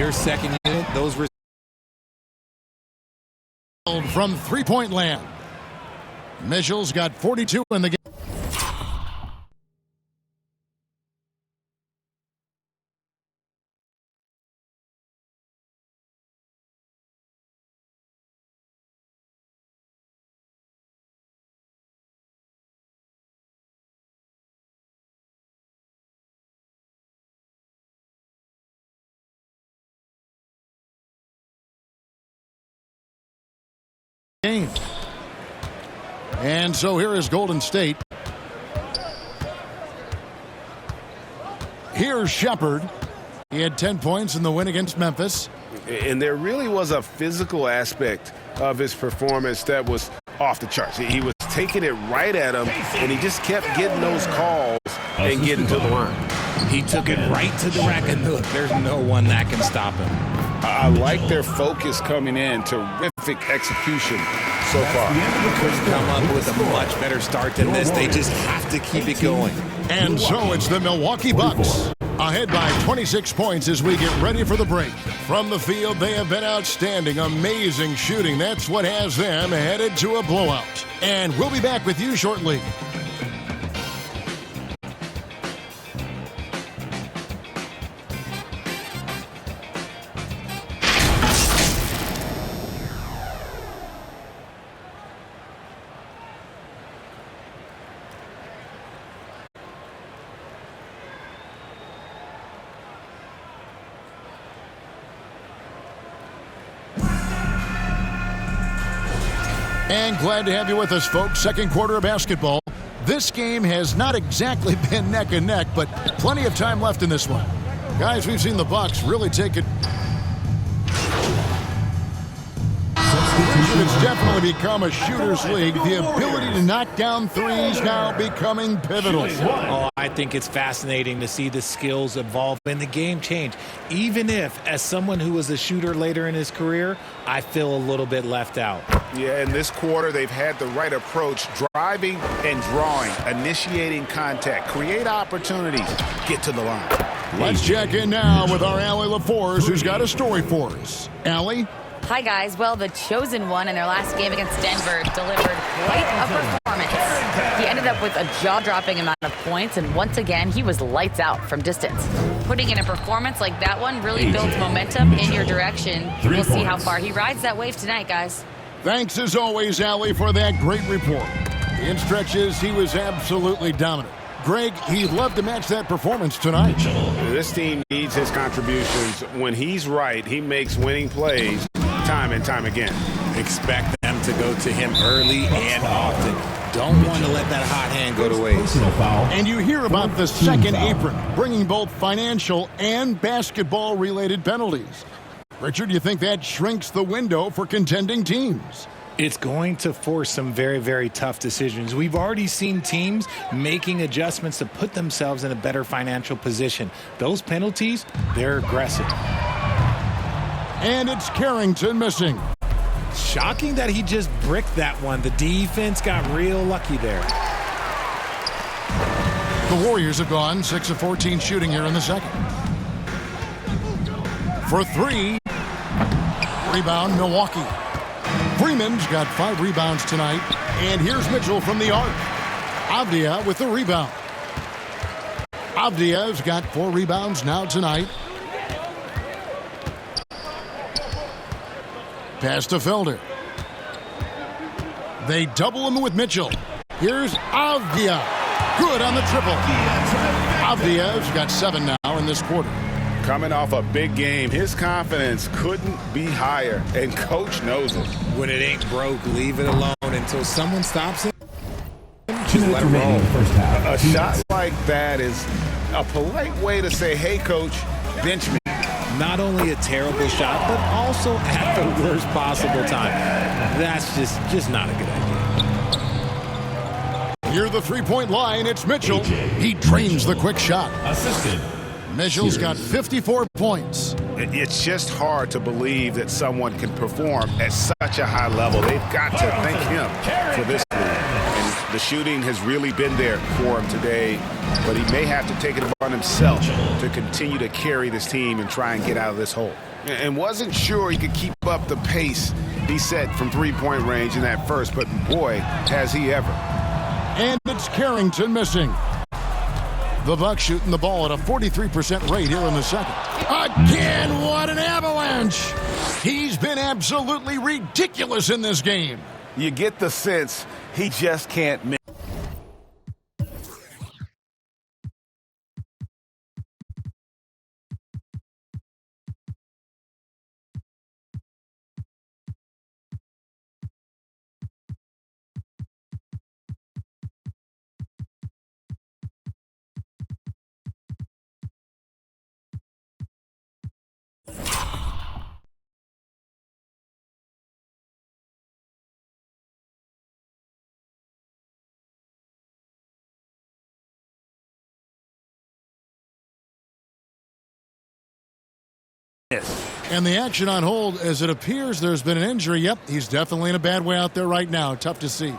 your second unit, those from three-point land. Mitchell's got 42 in the game. And so here is Golden State. Here's Shepherd. He had 10 points in the win against Memphis. And there really was a physical aspect of his performance that was off the charts. He was taking it right at him, and he just kept getting those calls and getting to the line. He took it right to the rack, and look, there's no one that can stop him. I like their focus coming in. Terrific execution so far. Couldn't come up with a much better start than this. They just have to keep it going. And so it's the Milwaukee Bucks ahead by 26 points as we get ready for the break. From the field, they have been outstanding. Amazing shooting. That's what has them headed to a blowout. And we'll be back with you shortly. And glad to have you with us, folks. Second quarter of basketball. This game has not exactly been neck and neck, but plenty of time left in this one. Guys, we've seen the Bucks really take it. It's definitely become a shooter's league. The ability to knock down threes now becoming pivotal. Oh, I think it's fascinating to see the skills evolve and the game change. Even if, as someone who was a shooter later in his career, I feel a little bit left out. Yeah, in this quarter, they've had the right approach, driving and drawing, initiating contact, create opportunities, get to the line. Let's check in now with our Allie LaForce, who's got a story for us. Allie? Hi, guys. Well, the chosen one in their last game against Denver delivered quite a performance. He ended up with a jaw-dropping amount of points, and once again, he was lights out from distance. Putting in a performance like that one really builds momentum in your direction. We'll see how far he rides that wave tonight, guys. Thanks, as always, Allie, for that great report. In stretches, he was absolutely dominant. Greg, he'd love to match that performance tonight. This team needs his contributions. When he's right, he makes winning plays time and time again. Expect them to go to him early and often. Don't want to let that hot hand go to waste. And you hear about the second apron, bringing both financial and basketball-related penalties. Richard, do you think that shrinks the window for contending teams? It's going to force some very, very tough decisions. We've already seen teams making adjustments to put themselves in a better financial position. Those penalties, they're aggressive. And it's Carrington missing. Shocking that he just bricked that one. The defense got real lucky there. The Warriors have gone 6 of 14 shooting here in the second. For three, rebound Milwaukee. Freeman's got 5 rebounds tonight. And here's Mitchell from the arc. Avdia with the rebound. Avdia's got 4 rebounds now tonight. Pass to Felder. They double him with Mitchell. Here's Avdia. Good on the triple. Avdia's got 7 now in this quarter. Coming off a big game, his confidence couldn't be higher, and coach knows it. When it ain't broke, leave it alone until someone stops it. Just let it roll. A shot like that is a polite way to say, hey, coach, bench me. Not only a terrible shot, but also at the worst possible time. That's just not a good idea. Near the three-point line, it's Mitchell. He drains the quick shot. Assistant. Mitchell's got 54 points. It's just hard to believe that someone can perform at such a high level. They've got to thank him for this move. And the shooting has really been there for him today, but he may have to take it upon himself to continue to carry this team and try and get out of this hole. And wasn't sure he could keep up the pace he set from three-point range in that first, but boy, has he ever. And it's Carrington missing. The Bucks shooting the ball at a 43% rate here in the second. Again, what an avalanche! He's been absolutely ridiculous in this game. You get the sense he just can't miss. And the action on hold, as it appears there's been an injury. Yep, he's definitely in a bad way out there right now. Tough to see.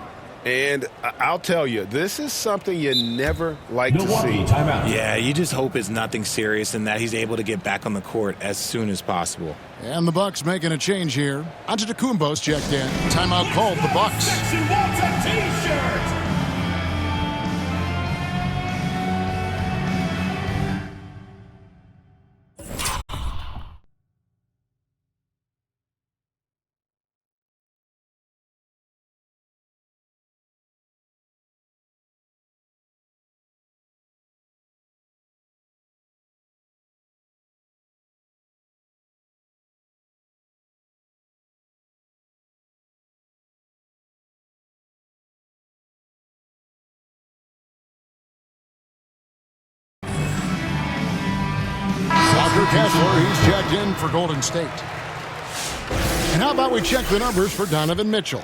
And I'll tell you, this is something you never like to see. Timeout. Yeah, you just hope it's nothing serious and that he's able to get back on the court as soon as possible. And the Bucks making a change here. Antetokounmpo's checked in. Timeout called the Bucks. She wants a T-shirt. Kessler, he's checked in for Golden State. And how about we check the numbers for Donovan Mitchell?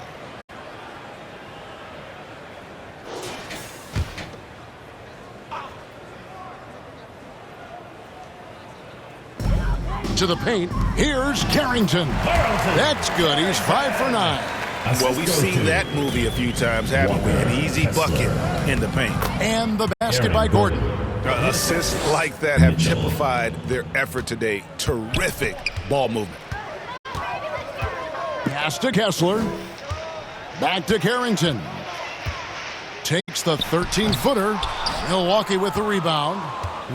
To the paint, here's Carrington. That's good, he's 5 for 9. Well, we've seen that movie a few times, haven't we? An easy bucket in the paint. And the basket by Gordon. Assists like that have typified their effort today. Terrific ball movement. Pass to Kessler. Back to Carrington. Takes the 13-footer. Milwaukee with the rebound.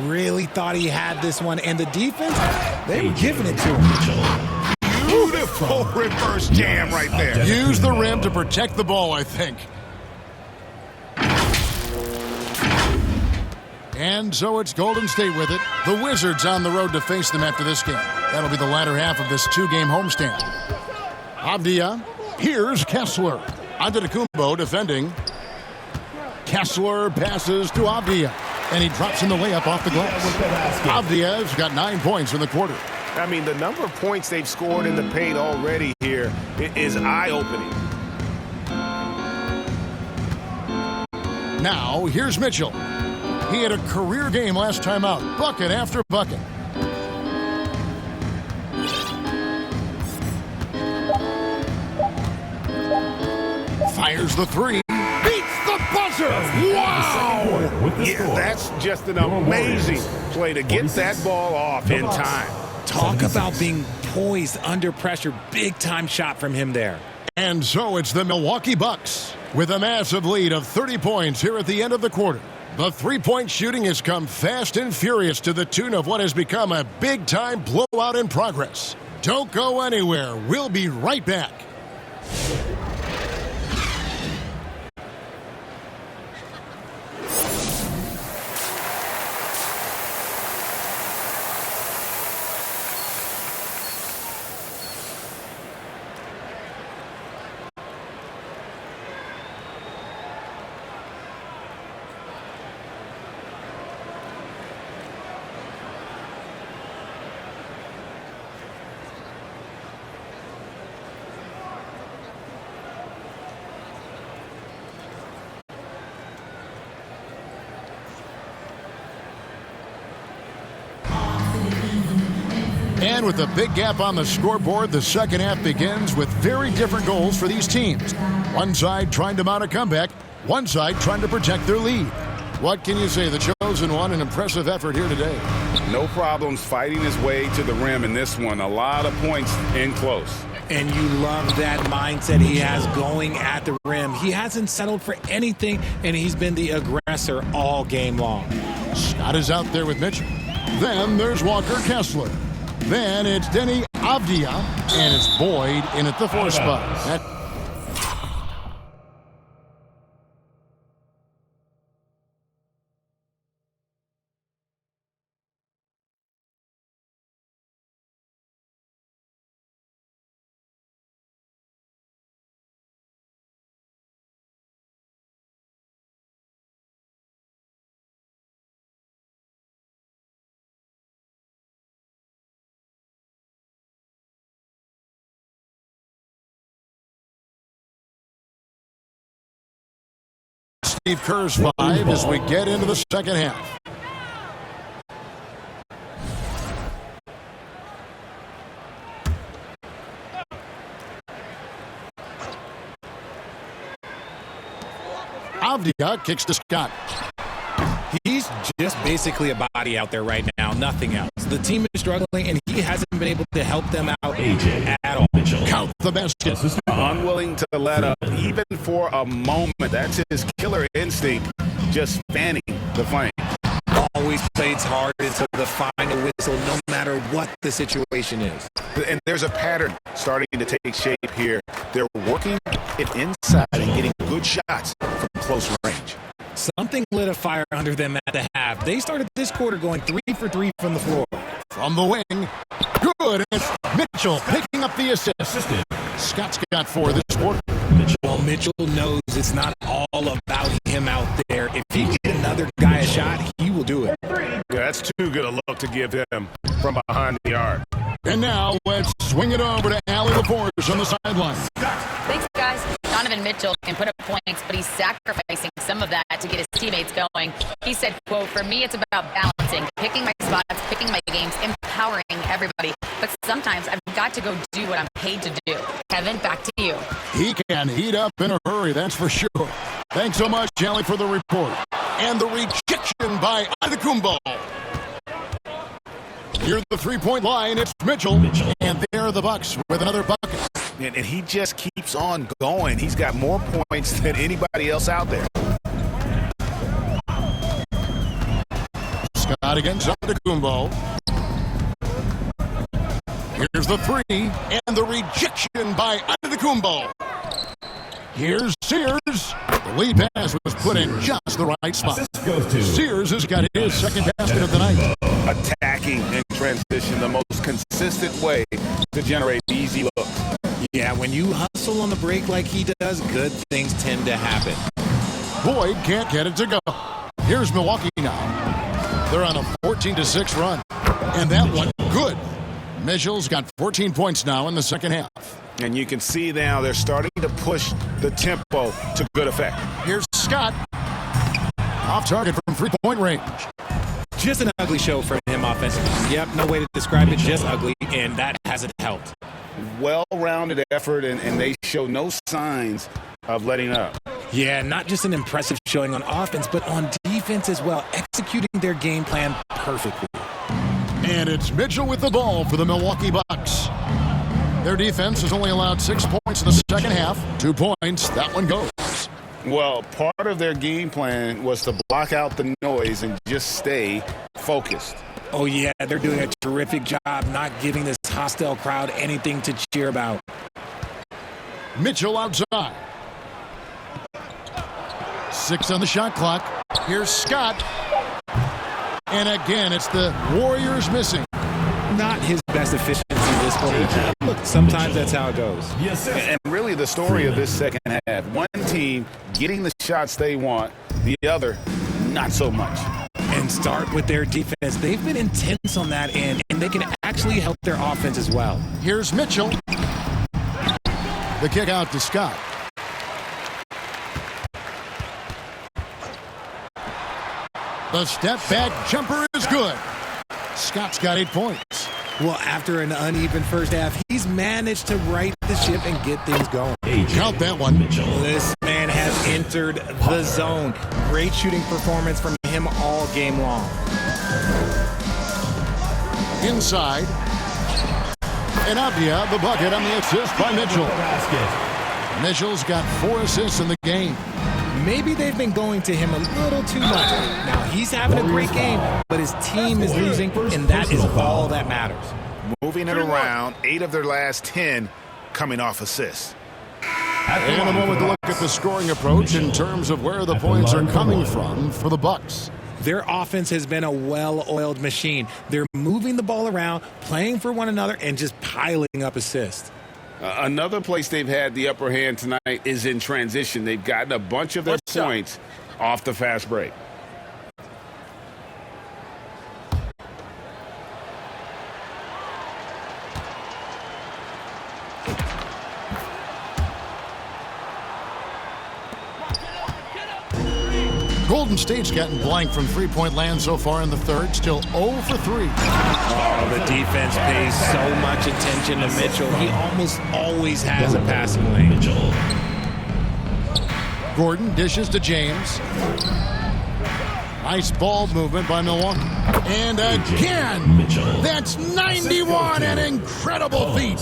Really thought he had this one, and the defense, they were giving it to him. Beautiful reverse jam right there. Use the rim to protect the ball, I think. And so it's Golden State with it. The Wizards on the road to face them after this game. That'll be the latter half of this two-game homestand. Avdia. Here's Kessler. Antetokounmpo defending. Kessler passes to Avdia. And he drops in the layup off the glass. Avdia's got 9 points in the quarter. I mean, the number of points they've scored in the paint already here is eye-opening. Now, here's Mitchell. He had a career game last time out, bucket after bucket. Fires the three. Beats the buzzer. Wow! Yeah, that's just an amazing play to get that ball off in time. Talk about being poised under pressure. Big-time shot from him there. And so it's the Milwaukee Bucks with a massive lead of 30 points here at the end of the quarter. The three-point shooting has come fast and furious to the tune of what has become a big-time blowout in progress. Don't go anywhere. We'll be right back. And with a big gap on the scoreboard, the second half begins with very different goals for these teams. One side trying to mount a comeback, one side trying to protect their lead. What can you say? The chosen one, an impressive effort here today. No problems fighting his way to the rim in this one. A lot of points in close. And you love that mindset he has going at the rim. He hasn't settled for anything, and he's been the aggressor all game long. Scott is out there with Mitchell. Then there's Walker Kessler. Then it's Denny Avdia, and it's Boyd in at the 4 spot. Steve Kerr's 5 as we get into the second half. Avdia kicks to Scott. He's just basically a body out there right now, nothing else. The team is struggling, and he hasn't been able to help them out at all. Count the basket. Unwilling to let up, even for a moment. That's his killer instinct, just fanning the flame. Always plays hard until the final whistle, no matter what the situation is. And there's a pattern starting to take shape here. They're working it inside and getting good shots from close range. Something lit a fire under them at the half. They started this quarter going 3 for 3 from the floor. From the wing. Good. It's Mitchell picking up the assist. Scott's got 4 this quarter. Well, Mitchell knows it's not all about him out there. If he get another guy a shot, he will do it. Yeah, that's too good a look to give him from behind the arc. And now let's swing it over to Allie LaForge on the sideline. Thanks, guys. Donovan Mitchell can put up points, but he's sacrificing some of that to get his teammates going. He said, quote, "For me, it's about balancing, picking my spots, picking my games, empowering everybody. But sometimes I've got to go do what I'm paid to do." Kevin, back to you. He can heat up in a hurry, that's for sure. Thanks so much, Allie, for the report. And the rejection by Antetokounmpo. Near the three-point line, it's Mitchell. And there are the Bucks with another bucket. And he just keeps on going. He's got more points than anybody else out there. Scott against Antetokounmpo. Here's the 3, and the rejection by Antetokounmpo. Here's Sears. The lead pass was put in just the right spot. Sears has got his second basket of the night. Attacking in transition, the most consistent way to generate easy looks. Yeah, when you hustle on the break like he does, good things tend to happen. Boyd can't get it to go. Here's Milwaukee now. They're on a 14-6 run. And that one, good. Mitchell's got 14 points now in the second half. And you can see now they're starting to push the tempo to good effect. Here's Scott. Off target from three-point range. Just an ugly show for him offensively. Yep, no way to describe it, just ugly, and that hasn't helped. Well-rounded effort, and they show no signs of letting up. Yeah, not just an impressive showing on offense, but on defense as well, executing their game plan perfectly. And it's Mitchell with the ball for the Milwaukee Bucks. Their defense has only allowed 6 points in the second half. 2 points, that one goes. Well, part of their game plan was to block out the noise and just stay focused. Oh, yeah, they're doing a terrific job not giving this hostile crowd anything to cheer about. Mitchell outside. 6 on the shot clock. Here's Scott. And again, it's the Warriors missing. Not his best efficiency this quarter. Look, sometimes that's how it goes. Yes, and really the story of this second half. One team getting the shots they want, the other not so much. And start with their defense. They've been intense on that end, and they can actually help their offense as well. Here's Mitchell. The kick out to Scott. The step back jumper is good. Scott's got 8 points. Well, after an uneven first half, he's managed to right the ship and get things going. Count that one. This man has entered the zone. Great shooting performance from him all game long. Inside. And Avdia, the bucket on the assist by Mitchell. Mitchell's got 4 assists in the game. Maybe they've been going to him a little too much. Now, he's having a great game, but his team is losing, and that is all that matters. Moving it around, 8 of their last 10 coming off assists. And a moment to look at the scoring approach in terms of where the points are coming from for the Bucks. Their offense has been a well-oiled machine. They're moving the ball around, playing for one another, and just piling up assists. Another place they've had the upper hand tonight is in transition. They've gotten a bunch of their points off the fast break. Golden State's gotten blank from three-point land so far in the third. Still 0 for 3. Oh, the defense pays so much attention to Mitchell. He almost always has a passing lane. Gordon dishes to James. Nice ball movement by Milwaukee. And again, that's 91, an incredible feat.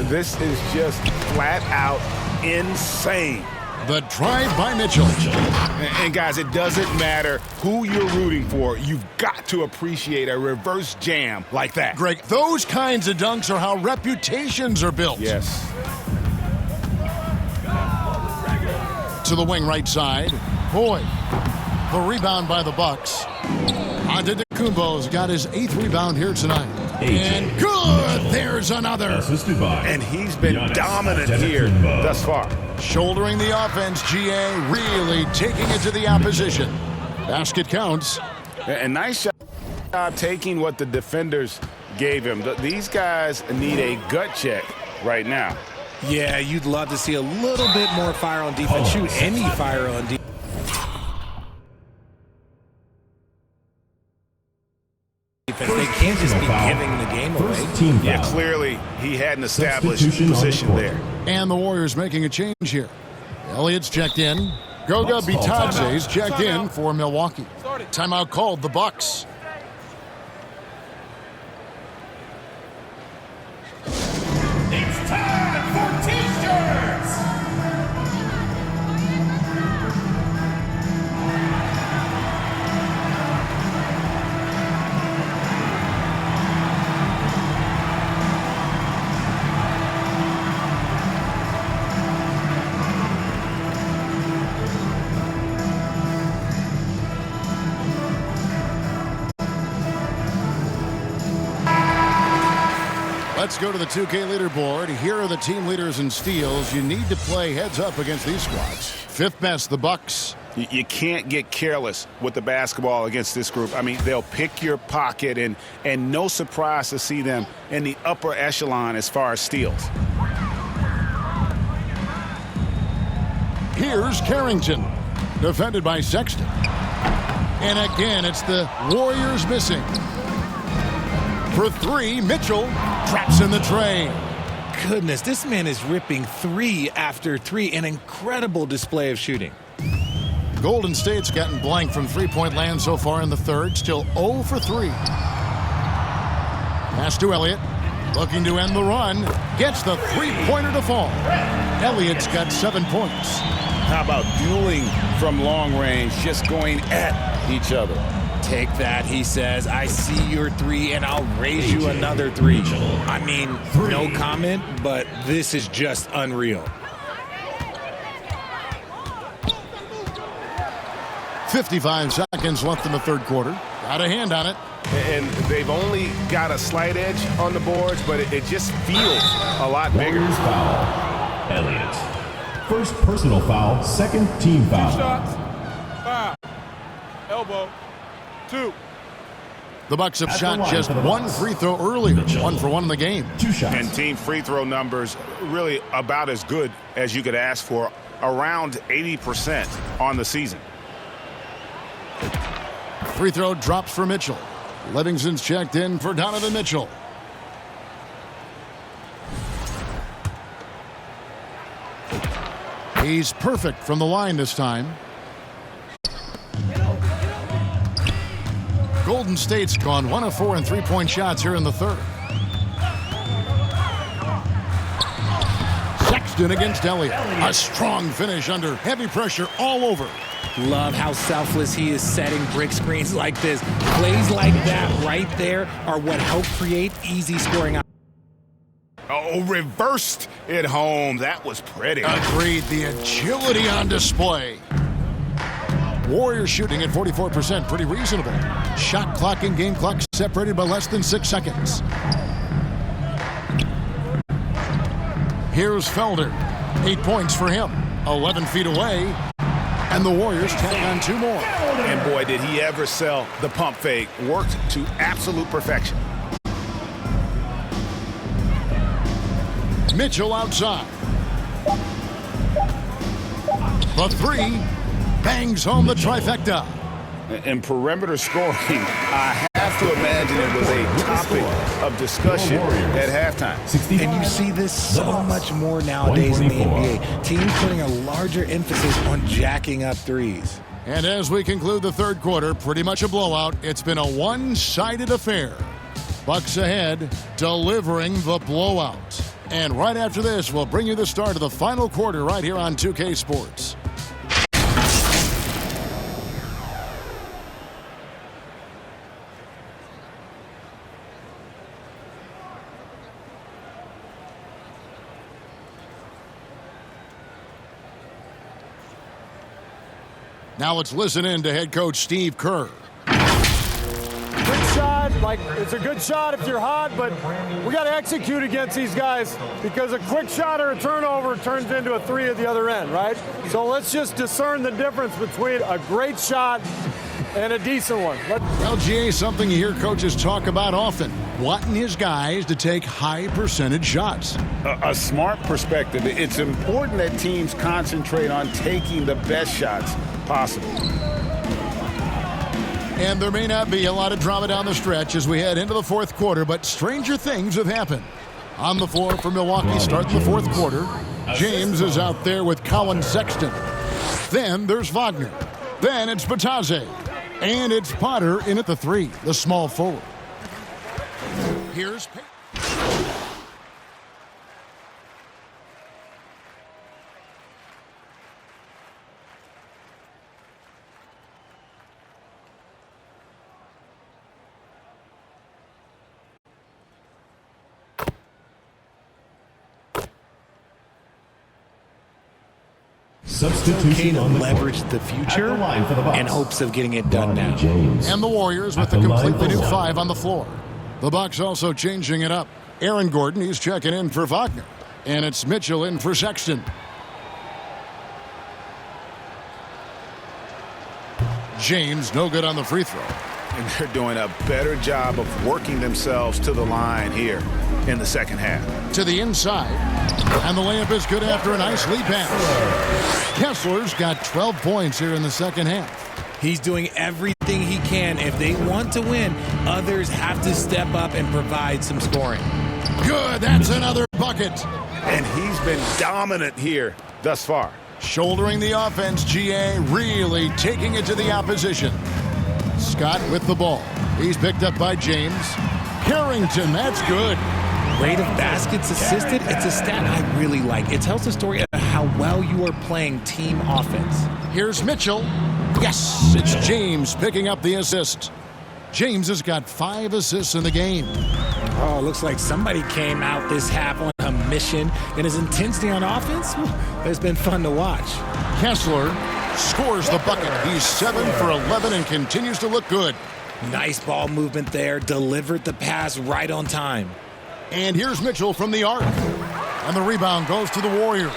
This is just flat out insane. The drive by Mitchell. And guys, it doesn't matter who you're rooting for. You've got to appreciate a reverse jam like that. Greg, those kinds of dunks are how reputations are built. Yes. To the wing right side. Boyd. The rebound by the Bucks. Antetokounmpo's got his 8th rebound here tonight. And good! There's another. And he's been dominant here thus far. Shouldering the offense, GA really taking it to the opposition. Basket counts. And nice job taking what the defenders gave him. These guys need a gut check right now. Yeah, you'd love to see a little bit more fire on defense. Shoot any fire on defense. They can't just be giving the game away. Yeah, clearly he had an established position there. And the Warriors making a change here. Elliott's checked in. Goga Bitadze's checked in for Milwaukee. Timeout called the Bucks. It's time for T-shirts! Let's go to the 2K leaderboard. Here are the team leaders in steals. You need to play heads up against these squads. 5th best, the Bucks. You can't get careless with the basketball against this group. I mean, they'll pick your pocket, and no surprise to see them in the upper echelon as far as steals. Here's Carrington, defended by Sexton. And again, it's the Warriors missing. For 3, Mitchell traps in the tray. Goodness, this man is ripping 3 after 3. An incredible display of shooting. Golden State's gotten blank from three-point land so far in the third. Still 0 for 3. Pass to Elliott. Looking to end the run. Gets the three-pointer to fall. Elliott's got 7 points. How about dueling from long range, just going at each other? Take that, he says. I see your 3, and I'll raise you another 3. I mean, no comment, but this is just unreal. 55 seconds left in the third quarter. Got a hand on it. And they've only got a slight edge on the boards, but it just feels a lot bigger. Warriors foul. Elliott. First personal foul, second team foul. 2 shots. Foul. Elbow. 2. The Bucks have shot just 1 free throw earlier. 1 for 1 in the game. 2 shots. And team free throw numbers really about as good as you could ask for, around 80% on the season. Free throw drops for Mitchell. Livingston's checked in for Donovan Mitchell. He's perfect from the line this time. Golden State's gone 1 of 4 in three-point shots here in the third. Sexton against Elliott. A strong finish under heavy pressure all over. Love how selfless he is setting brick screens like this. Plays like that right there are what help create easy scoring. Oh, reversed it home. That was pretty. Agreed. The agility on display. Warriors shooting at 44%. Pretty reasonable. Shot clock and game clock separated by less than 6 seconds. Here's Felder. 8 points for him. 11 feet away. And the Warriors tack on 2 more. And boy, did he ever sell the pump fake. Worked to absolute perfection. Mitchell outside. The 3 bangs home the trifecta. And perimeter scoring, I have to imagine it was a topic of discussion at halftime. And you see this so much more nowadays in the NBA. Teams putting a larger emphasis on jacking up threes. And as we conclude the third quarter, pretty much a blowout. It's been a one-sided affair. Bucks ahead, delivering the blowout. And right after this, we'll bring you the start of the final quarter right here on 2K Sports. Now let's listen in to head coach Steve Kerr. Good shot, it's a good shot if you're hot, but we got to execute against these guys because a quick shot or a turnover turns into a 3 at the other end, right? So let's just discern the difference between a great shot and a decent one. LGA is something you hear coaches talk about often, wanting his guys to take high percentage shots. A smart perspective. It's important that teams concentrate on taking the best shots possible. And there may not be a lot of drama down the stretch as we head into the fourth quarter, but stranger things have happened. On the floor for Milwaukee starting the fourth quarter, James is out there with Colin Sexton. Then there's Wagner. Then it's Batadze. And it's Potter in at the 3, the small forward. Here's Payton. Substitution on the leverage the future in hopes of getting it done now. And the Warriors with a completely new 5 on the floor. The Bucks also changing it up. Aaron Gordon, he's checking in for Wagner. And it's Mitchell in for Sexton. James, no good on the free throw. And they're doing a better job of working themselves to the line here in the second half. To the inside. And the layup is good after a nice lead pass. Kessler's got 12 points here in the second half. He's doing everything he can. If they want to win, others have to step up and provide some scoring. Good, that's another bucket. And he's been dominant here thus far. Shouldering the offense, GA really taking it to the opposition. Scott with the ball. He's picked up by James. Harrington, that's good. Rate of baskets assisted, it's a stat I really like. It tells the story of how well you are playing team offense. Here's Mitchell. Yes, it's James picking up the assist. James has got 5 assists in the game. Oh, looks like somebody came out this half on a mission, and his intensity on offense has been fun to watch. Kessler scores the bucket. He's 7 for 11 and continues to look good. Nice ball movement there, delivered the pass right on time. And here's Mitchell from the arc. And the rebound goes to the Warriors.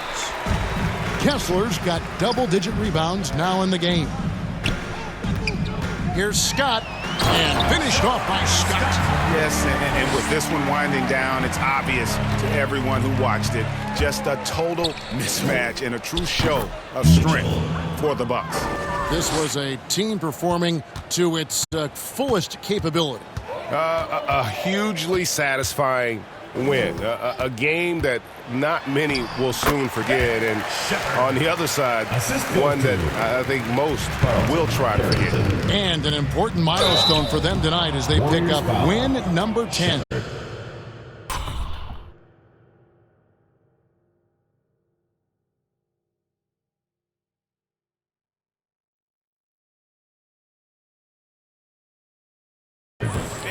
Kessler's got double-digit rebounds now in the game. Here's Scott. And finished off by Scott. Yes, and with this one winding down, it's obvious to everyone who watched it. Just a total mismatch and a true show of strength for the Bucks. This was a team performing to its fullest capability. A hugely satisfying win. A game that not many will soon forget. And on the other side, one that I think most will try to forget. And an important milestone for them tonight as they pick up win number 10.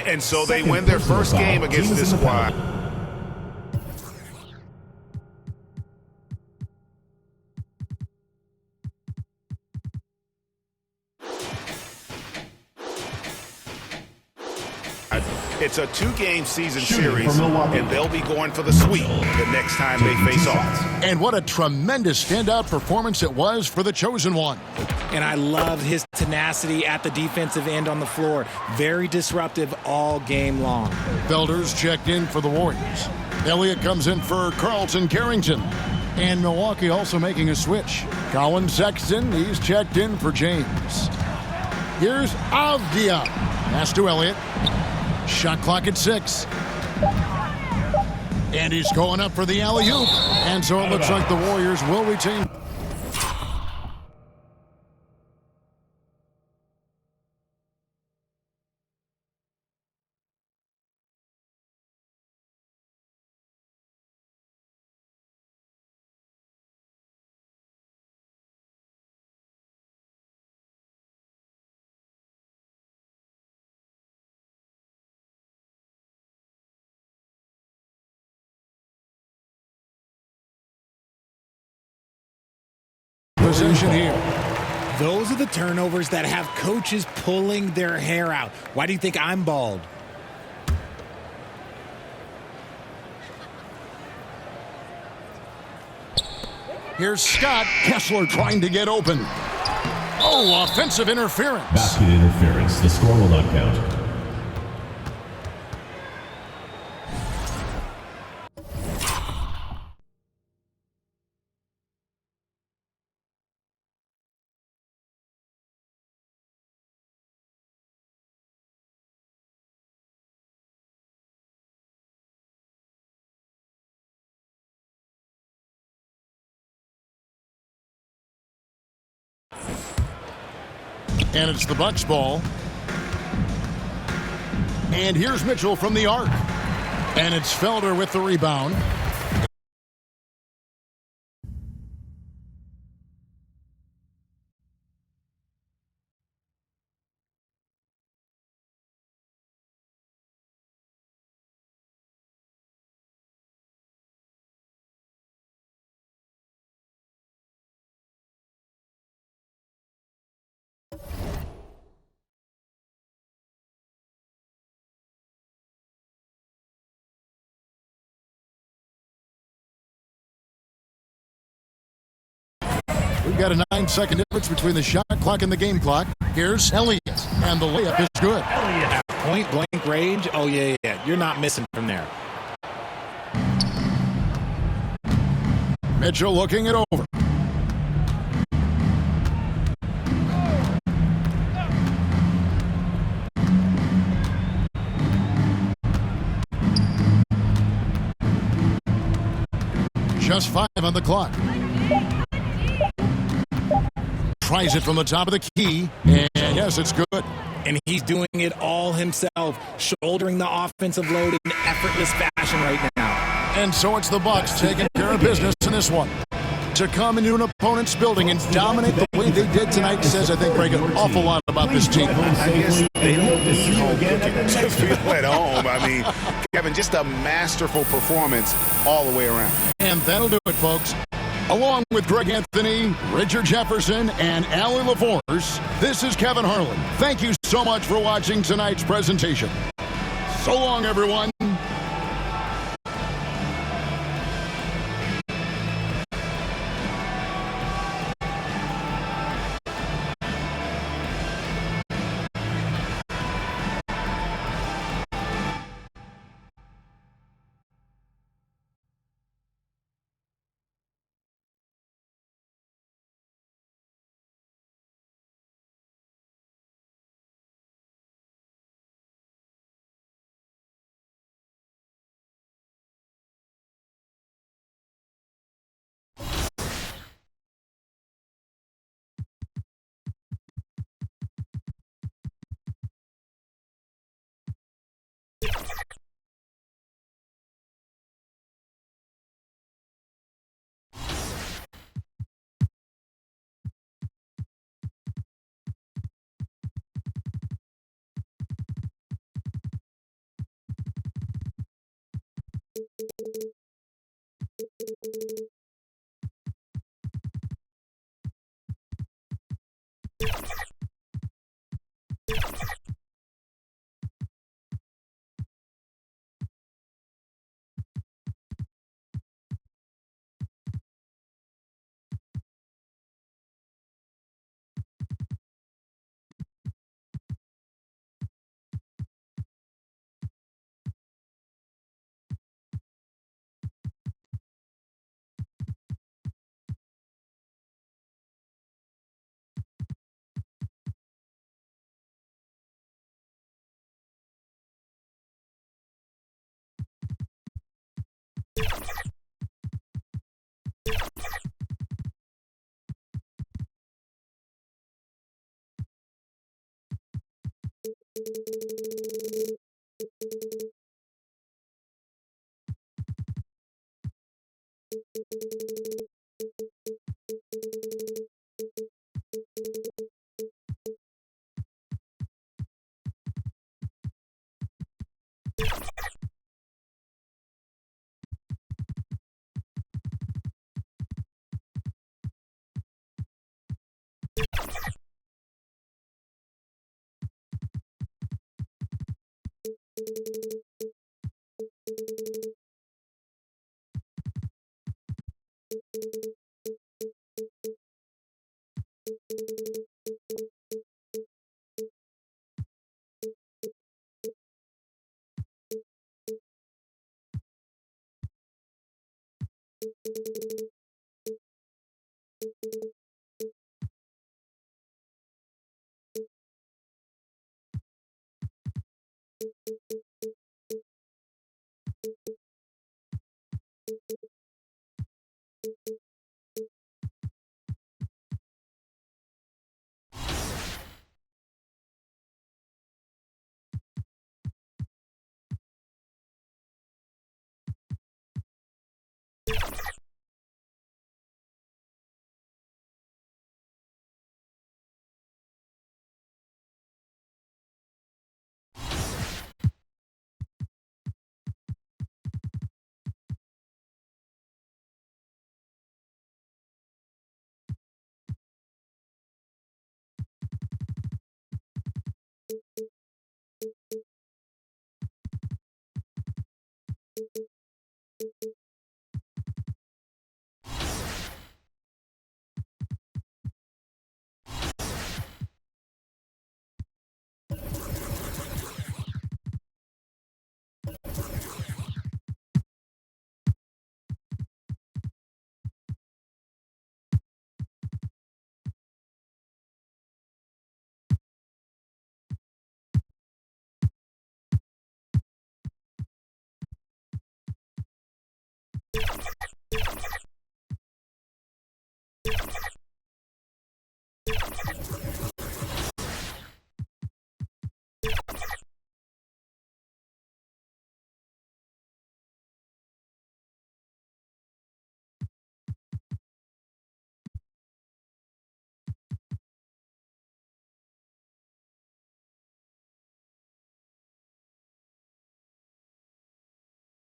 And so they win their first game against this squad. It's a 2-game season series, and they'll be going for the sweep the next time they face off. And what a tremendous standout performance it was for the Chosen One. And I loved his tenacity at the defensive end on the floor. Very disruptive all game long. Felder's checked in for the Warriors. Elliott comes in for Carlton Carrington. And Milwaukee also making a switch. Colin Sexton, he's checked in for James. Here's Avdia. Pass to Elliott. Shot clock at 6. And he's going up for the alley-oop. And so it looks like the Warriors will retain. Possession here. Those are the turnovers that have coaches pulling their hair out. Why do you think I'm bald? Here's Scott. Kessler trying to get open. Oh, offensive interference. Basket interference. The score will not count. And it's the Bucks ball. And here's Mitchell from the arc. And it's Felder with the rebound. We've got a 9-second difference between the shot clock and the game clock. Here's Elliott, and the layup is good. Point blank range. Oh, yeah. You're not missing from there. Mitchell looking it over. Just 5 on the clock. Tries it from the top of the key, and yes, it's good. And he's doing it all himself, shouldering the offensive load in effortless fashion right now. And so it's the Bucks taking care of business in this one. To come into an opponent's building and dominate the way they did tonight says, I think, Greg, an awful lot about this team. I guess they don't need home cooking to feel at home. I mean, Kevin, just a masterful performance all the way around. And that'll do it, folks. Along with Greg Anthony, Richard Jefferson, and Allie LaForce, this is Kevin Harlan. Thank you so much for watching tonight's presentation. So long, everyone. you